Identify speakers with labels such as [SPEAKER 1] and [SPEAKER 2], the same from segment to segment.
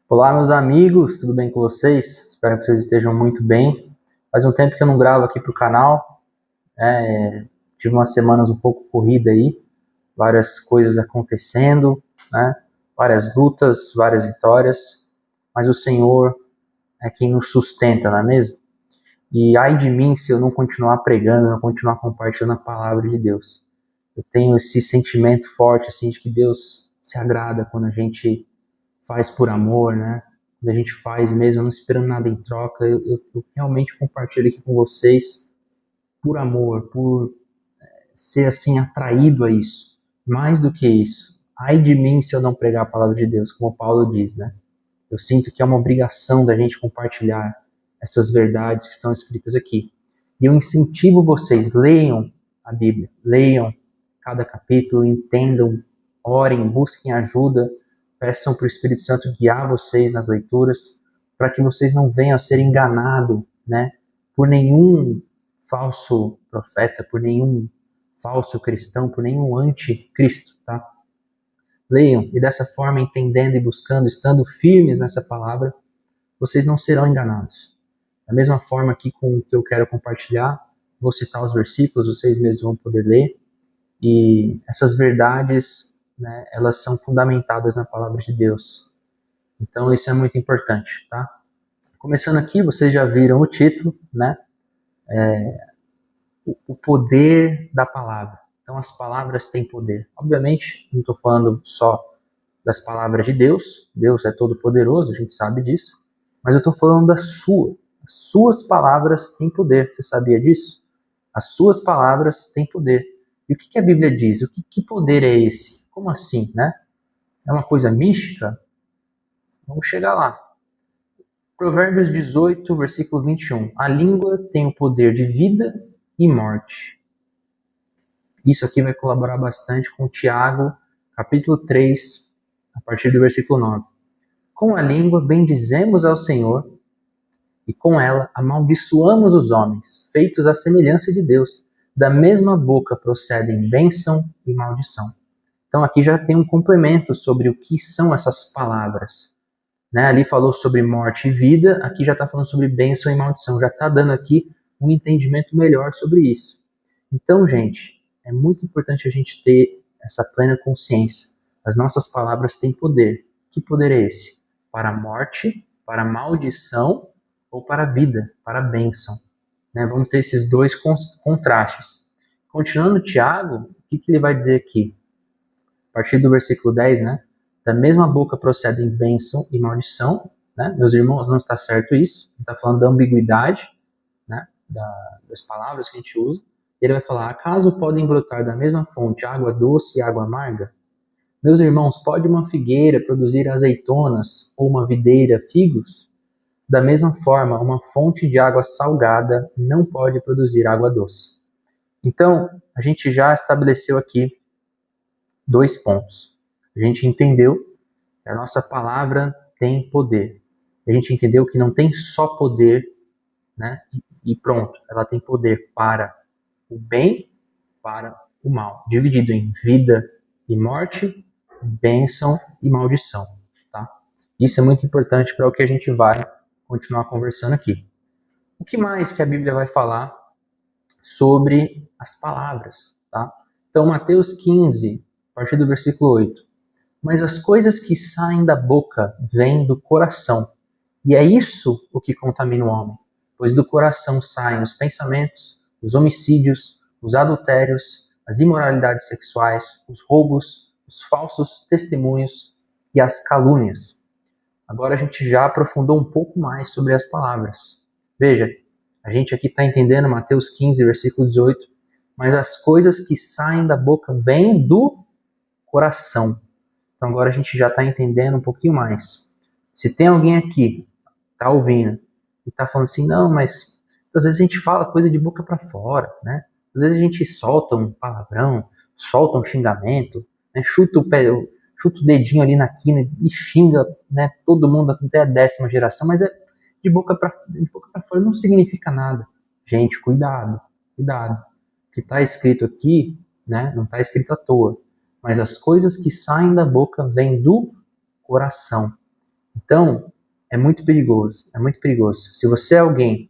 [SPEAKER 1] Olá, meus amigos, tudo bem com vocês? Espero que vocês estejam muito bem. Faz um tempo que eu não gravo aqui para o canal, tive umas semanas um pouco corrida aí, várias coisas acontecendo, né? Várias lutas, várias vitórias, mas o Senhor é quem nos sustenta, não é mesmo? E ai de mim se eu não continuar pregando, não continuar compartilhando a palavra de Deus. Eu tenho esse sentimento forte assim de que Deus se agrada quando a gente faz por amor, né? Quando a gente faz mesmo, não esperando nada em troca, eu realmente compartilho aqui com vocês por amor, por ser assim atraído a isso. Mais do que isso, ai de mim se eu não pregar a palavra de Deus, como Paulo diz, né? Eu sinto que é uma obrigação da gente compartilhar essas verdades que estão escritas aqui. E eu incentivo vocês, leiam a Bíblia, leiam cada capítulo, entendam, orem, busquem ajuda, peçam para o Espírito Santo guiar vocês nas leituras, para que vocês não venham a ser enganados, né, por nenhum falso profeta, por nenhum falso cristão, por nenhum anticristo, tá? Leiam, e dessa forma, entendendo e buscando, estando firmes nessa palavra, vocês não serão enganados. Da mesma forma aqui com o que eu quero compartilhar, vou citar os versículos, vocês mesmos vão poder ler, e essas verdades, né, elas são fundamentadas na palavra de Deus. Então isso é muito importante, tá? Começando aqui, vocês já viram o título, né? O poder da palavra. Então as palavras têm poder. Obviamente, não estou falando só das palavras de Deus. Deus é todo poderoso, a gente sabe disso. Mas eu estou falando da sua. As suas palavras têm poder. Você sabia disso? As suas palavras têm poder. E o que a Bíblia diz? Que poder é esse? Como assim, né? É uma coisa mística? Vamos chegar lá. Provérbios 18, versículo 21. A língua tem o poder de vida e morte. Isso aqui vai colaborar bastante com Tiago, capítulo 3, a partir do versículo 9. Com a língua bendizemos ao Senhor, e com ela amaldiçoamos os homens, feitos à semelhança de Deus. Da mesma boca procedem bênção e maldição. Então aqui já tem um complemento sobre o que são essas palavras. Né? Ali falou sobre morte e vida, aqui já está falando sobre bênção e maldição. Já está dando aqui um entendimento melhor sobre isso. Então, gente, é muito importante a gente ter essa plena consciência. As nossas palavras têm poder. Que poder é esse? Para a morte, para a maldição ou para a vida, para a bênção. Né? Vamos ter esses dois contrastes. Continuando Tiago, o que ele vai dizer aqui? A partir do versículo 10, né? Da mesma boca procedem bênção e maldição. Né? Meus irmãos, não está certo isso. Ele está falando da ambiguidade, né? Das palavras que a gente usa. Ele vai falar, acaso podem brotar da mesma fonte água doce e água amarga? Meus irmãos, pode uma figueira produzir azeitonas ou uma videira figos? Da mesma forma, uma fonte de água salgada não pode produzir água doce. Então, a gente já estabeleceu aqui 2 pontos. A gente entendeu que a nossa palavra tem poder. A gente entendeu que não tem só poder, né? E pronto, ela tem poder para o bem, para o mal, dividido em vida e morte, bênção e maldição. Tá? Isso é muito importante para o que a gente vai continuar conversando aqui. O que mais que a Bíblia vai falar sobre as palavras? Tá? Então, Mateus 15, a partir do versículo 8. Mas as coisas que saem da boca vêm do coração, e é isso o que contamina o homem, pois do coração saem os pensamentos, os homicídios, os adultérios, as imoralidades sexuais, os roubos, os falsos testemunhos e as calúnias. Agora a gente já aprofundou um pouco mais sobre as palavras. Veja, a gente aqui está entendendo Mateus 15, versículo 18, mas as coisas que saem da boca vêm do coração. Então agora a gente já está entendendo um pouquinho mais. Se tem alguém aqui, está ouvindo, e está falando assim, não, mas às vezes a gente fala coisa de boca para fora, né? Às vezes a gente solta um palavrão, solta um xingamento, né? Chuta o dedinho ali na quina e xinga, né, todo mundo até a 10ª geração, mas de boca para fora não significa nada. Gente, cuidado. O que está escrito aqui, né, não está escrito à toa. Mas as coisas que saem da boca vêm do coração. Então, é muito perigoso, é muito perigoso. Se você é alguém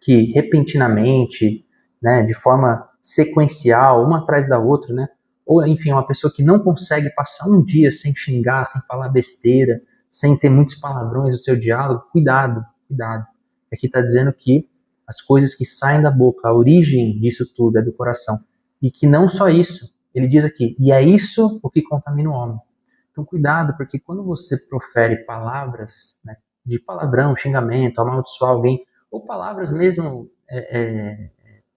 [SPEAKER 1] que repentinamente, né, de forma sequencial, uma atrás da outra, né, ou enfim, uma pessoa que não consegue passar um dia sem xingar, sem falar besteira, sem ter muitos palavrões no seu diálogo, cuidado, cuidado. Aqui está dizendo que as coisas que saem da boca, a origem disso tudo é do coração. E que não só isso, ele diz aqui, e é isso o que contamina o homem. Então cuidado, porque quando você profere palavras, né, de palavrão, xingamento, amaldiçoar alguém, ou palavras mesmo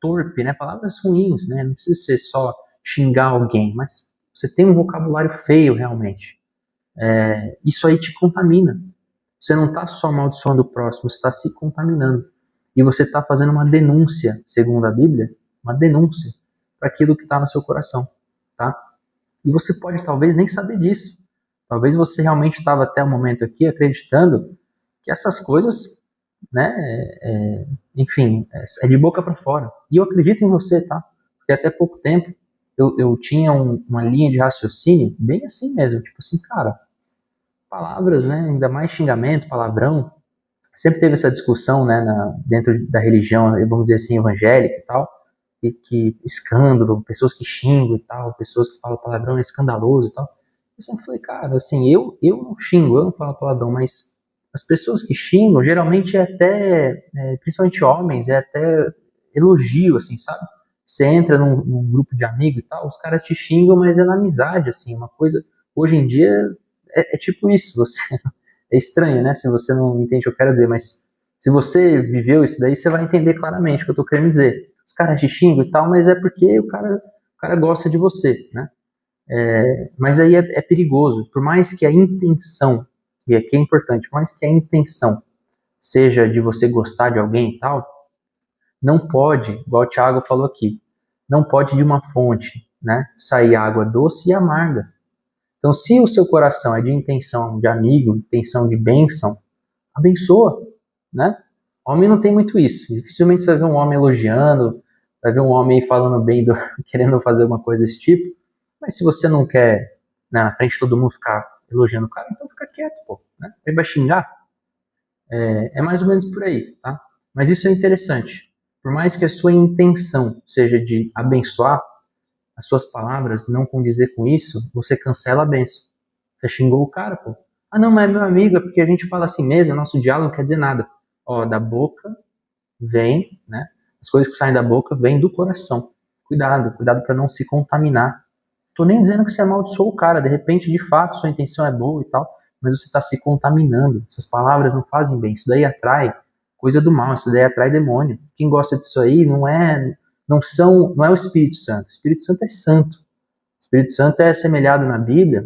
[SPEAKER 1] torpe, né, palavras ruins, né, não precisa ser só xingar alguém, mas você tem um vocabulário feio realmente. Isso aí te contamina. Você não está só amaldiçoando o próximo, você está se contaminando. E você está fazendo uma denúncia, segundo a Bíblia, uma denúncia para aquilo que está no seu coração. Tá? E você pode talvez nem saber disso. Talvez você realmente estava até o momento aqui acreditando que essas coisas, né, enfim, é de boca para fora. E eu acredito em você, tá? Porque até pouco tempo eu tinha uma linha de raciocínio bem assim mesmo, tipo assim, cara, palavras, né, ainda mais xingamento, palavrão, sempre teve essa discussão, né, dentro da religião, vamos dizer assim, evangélica e tal, que escândalo, pessoas que xingam e tal, pessoas que falam palavrão é escandaloso e tal. Eu sempre falei, cara, assim, eu não xingo, eu não falo palavrão, mas as pessoas que xingam, geralmente principalmente homens, é até elogio, assim, sabe? Você entra num grupo de amigos e tal, os caras te xingam, mas é na amizade, assim, uma coisa, hoje em dia é tipo isso, você é estranho, né, se você não entende o que eu quero dizer, mas se você viveu isso daí, você vai entender claramente o que eu tô querendo dizer. Os caras te xingam e tal, mas é porque o cara gosta de você, né? Mas aí é perigoso, por mais que a intenção, e aqui é importante, por mais que a intenção seja de você gostar de alguém e tal, não pode, igual o Thiago falou aqui, não pode de uma fonte, né, sair água doce e amarga. Então, se o seu coração é de intenção de amigo, intenção de bênção, abençoa, né? O homem não tem muito isso. Dificilmente você vai ver um homem elogiando, vai ver um homem falando bem, querendo fazer alguma coisa desse tipo. Mas se você não quer, né, na frente de todo mundo ficar elogiando o cara, então fica quieto, pô. Né? Ele vai xingar. É mais ou menos por aí, tá? Mas isso é interessante. Por mais que a sua intenção seja de abençoar, as suas palavras não condizer com isso, você cancela a bênção. Você xingou o cara, pô. Ah, não, mas é meu amigo, é porque a gente fala assim mesmo, nosso diálogo não quer dizer nada. Ó, da boca vem, né? As coisas que saem da boca vêm do coração. Cuidado, cuidado para não se contaminar. Tô nem dizendo que você amaldiçoou o cara, de repente, de fato, sua intenção é boa e tal, mas você está se contaminando. Essas palavras não fazem bem. Isso daí atrai coisa do mal, isso daí atrai demônio. Quem gosta disso aí não é o Espírito Santo. O Espírito Santo é santo. O Espírito Santo é assemelhado na Bíblia,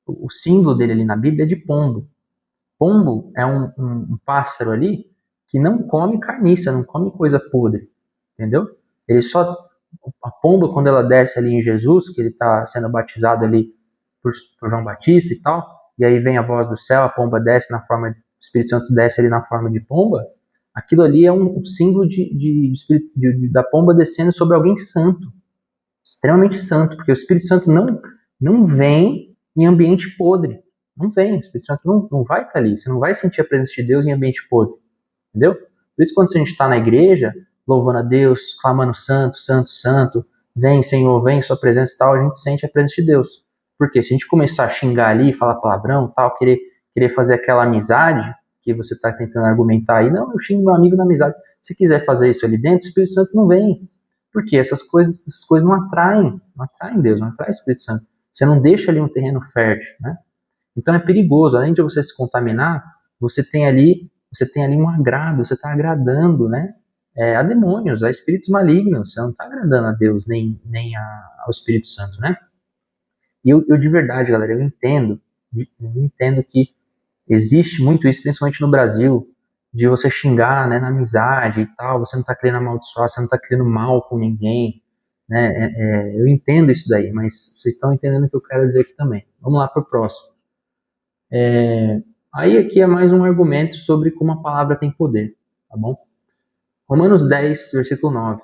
[SPEAKER 1] o símbolo dele ali na Bíblia é de pombo. Pombo é um pássaro ali que não come carniça, não come coisa podre, entendeu? Ele só, a pomba, quando ela desce ali em Jesus, que ele está sendo batizado ali por João Batista e tal, e aí vem a voz do céu, a pomba desce na forma, o Espírito Santo desce ali na forma de pomba, aquilo ali é um símbolo da pomba descendo sobre alguém santo, extremamente santo, porque o Espírito Santo não vem em ambiente podre. Não vem, o Espírito Santo não vai estar ali. Você não vai sentir a presença de Deus em ambiente podre. Entendeu? Por isso, quando a gente está na igreja, louvando a Deus, clamando santo, santo, santo, vem Senhor, vem sua presença e tal, a gente sente a presença de Deus. Porque se a gente começar a xingar ali, falar palavrão tal, querer fazer aquela amizade que você está tentando argumentar aí, não, eu xingo meu amigo na amizade. Se quiser fazer isso ali dentro, o Espírito Santo não vem. Porque essas coisas não atraem Deus, não atraem o Espírito Santo. Você não deixa ali um terreno fértil, né? Então é perigoso, além de você se contaminar, você tem ali um agrado, você está agradando, né, a demônios, a espíritos malignos, você não está agradando a Deus, nem ao Espírito Santo, né? E eu de verdade, galera, eu entendo que existe muito isso, principalmente no Brasil, de você xingar, né, na amizade e tal, você não está querendo amaldiçoar, você não está querendo mal com ninguém, né? Eu entendo isso daí, mas vocês estão entendendo o que eu quero dizer aqui também. Vamos lá para o próximo. Aí aqui é mais um argumento sobre como a palavra tem poder, tá bom? Romanos 10, versículo 9.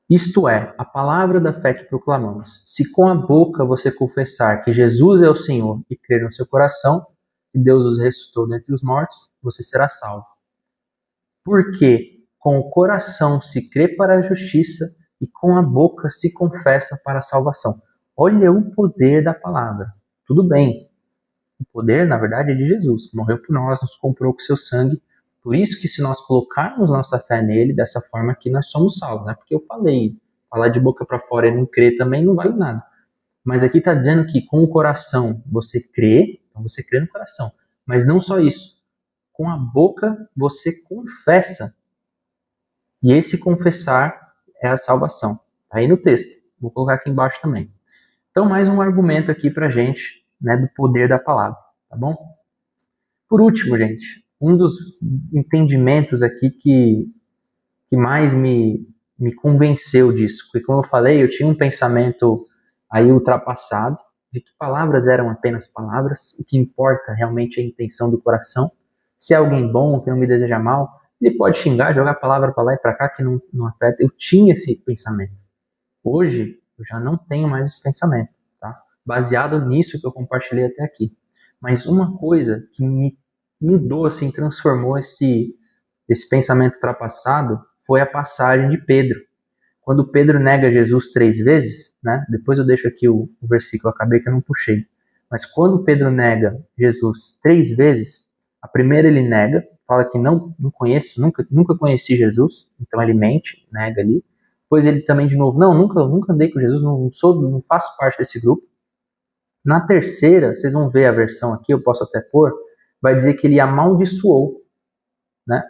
[SPEAKER 1] Isto é, a palavra da fé que proclamamos. Se com a boca você confessar que Jesus é o Senhor e crer no seu coração que Deus os ressuscitou dentre os mortos, você será salvo. Porque com o coração se crê para a justiça e com a boca se confessa para a salvação. Olha o poder da palavra. Tudo bem, o poder, na verdade, é de Jesus, que morreu por nós, nos comprou com seu sangue. Por isso que se nós colocarmos nossa fé nele, dessa forma que nós somos salvos, né? Porque eu falei, falar de boca para fora e não crer também não vale nada. Mas aqui está dizendo que com o coração você crê, então você crê no coração. Mas não só isso, com a boca você confessa. E esse confessar é a salvação. Está aí no texto, vou colocar aqui embaixo também. Então mais um argumento aqui para a gente, né, do poder da palavra, tá bom? Por último, gente, um dos entendimentos aqui que mais me convenceu disso, porque como eu falei, eu tinha um pensamento aí ultrapassado, de que palavras eram apenas palavras, o que importa realmente é a intenção do coração. Se é alguém bom, que não me deseja mal, ele pode xingar, jogar a palavra para lá e para cá, que não afeta. Eu tinha esse pensamento. Hoje, eu já não tenho mais esse pensamento, tá? Baseado nisso que eu compartilhei até aqui. Mas uma coisa que me mudou, assim, transformou esse pensamento ultrapassado, foi a passagem de Pedro. Quando Pedro nega Jesus 3 vezes, né? Depois eu deixo aqui o versículo, acabei que eu não puxei. Mas quando Pedro nega Jesus 3 vezes, a primeira ele nega, fala que não conhece, nunca conheci Jesus, então ele mente, nega ali. Depois ele também de novo, nunca andei com Jesus, não faço parte desse grupo. Na terceira, vocês vão ver a versão aqui, eu posso até pôr, vai dizer que ele amaldiçoou, né?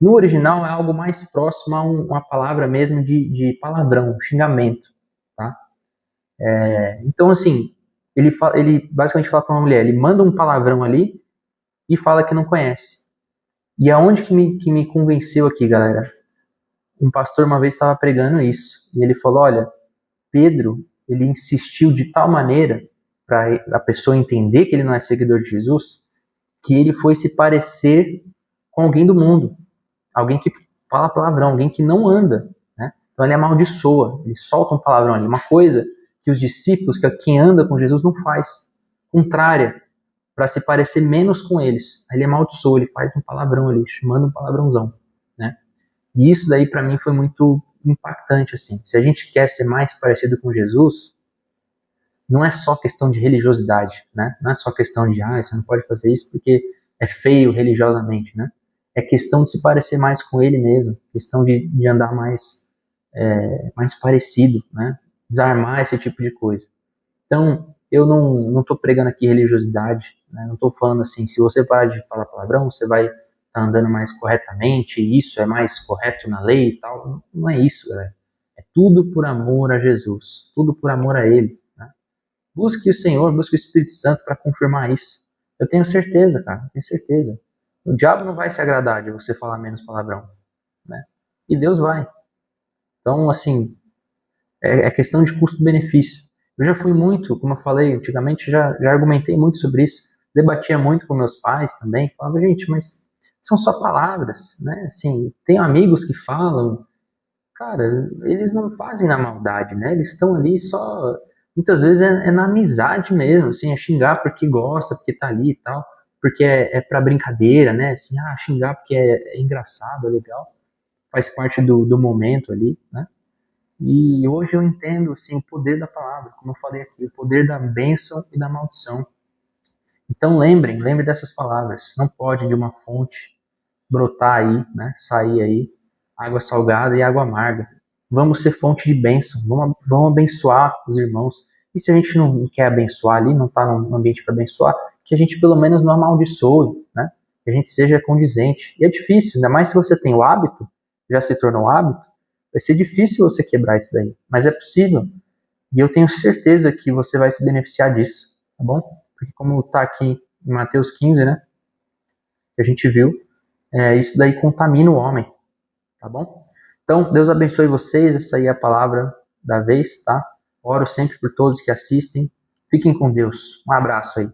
[SPEAKER 1] No original é algo mais próximo a uma palavra mesmo de palavrão, xingamento, tá? Então, assim, ele basicamente fala para uma mulher, ele manda um palavrão ali e fala que não conhece. E aonde que me convenceu aqui, galera? Um pastor uma vez estava pregando isso, e ele falou, olha, Pedro, ele insistiu de tal maneira para a pessoa entender que ele não é seguidor de Jesus, que ele foi se parecer com alguém do mundo. Alguém que fala palavrão, alguém que não anda, né? Então ele amaldiçoa, ele solta um palavrão ali, uma coisa que os discípulos, que quem anda com Jesus não faz, contrária, para se parecer menos com eles. Aí ele amaldiçoa, ele faz um palavrão ali, manda um palavrãozão, né? E isso daí para mim foi muito impactante, assim. Se a gente quer ser mais parecido com Jesus, não é só questão de religiosidade, né? Não é só questão de, você não pode fazer isso porque é feio religiosamente, né? É questão de se parecer mais com ele mesmo, questão de andar mais parecido, né? Desarmar esse tipo de coisa. Então, eu não estou pregando aqui religiosidade, né? Não estou falando assim, se você parar de falar palavrão, você vai estar andando mais corretamente, isso é mais correto na lei e tal. Não é isso, galera. É tudo por amor a Jesus, tudo por amor a Ele, né? Busque o Senhor, busque o Espírito Santo para confirmar isso. Eu tenho certeza, cara, eu tenho certeza. O diabo não vai se agradar de você falar menos palavrão, né? E Deus vai. Então, assim, é questão de custo-benefício. Eu já fui muito, como eu falei, antigamente já argumentei muito sobre isso, debatia muito com meus pais também, falava, gente, mas são só palavras, né? Assim, tenho amigos que falam, cara, eles não fazem na maldade, né? Eles estão ali só, muitas vezes é na amizade mesmo, assim, é xingar porque gosta, porque tá ali e tal, porque é pra brincadeira, né? Assim, xingar porque é engraçado, é legal, faz parte do momento ali, né? E hoje eu entendo, assim, o poder da palavra, como eu falei aqui, o poder da bênção e da maldição. Então lembre dessas palavras. Não pode de uma fonte brotar aí, né? Sair aí água salgada e água amarga. Vamos ser fonte de bênção, vamos abençoar os irmãos. E se a gente não quer abençoar ali, não está no ambiente para abençoar, que a gente pelo menos não amaldiçoe, né? Que a gente seja condizente. E é difícil, ainda mais se você tem o hábito, já se tornou um hábito, vai ser difícil você quebrar isso daí, mas é possível. E eu tenho certeza que você vai se beneficiar disso, tá bom? Porque como está aqui em Mateus 15, né, que a gente viu, isso daí contamina o homem, tá bom? Então, Deus abençoe vocês, essa aí é a palavra da vez, tá? Oro sempre por todos que assistem. Fiquem com Deus. Um abraço aí.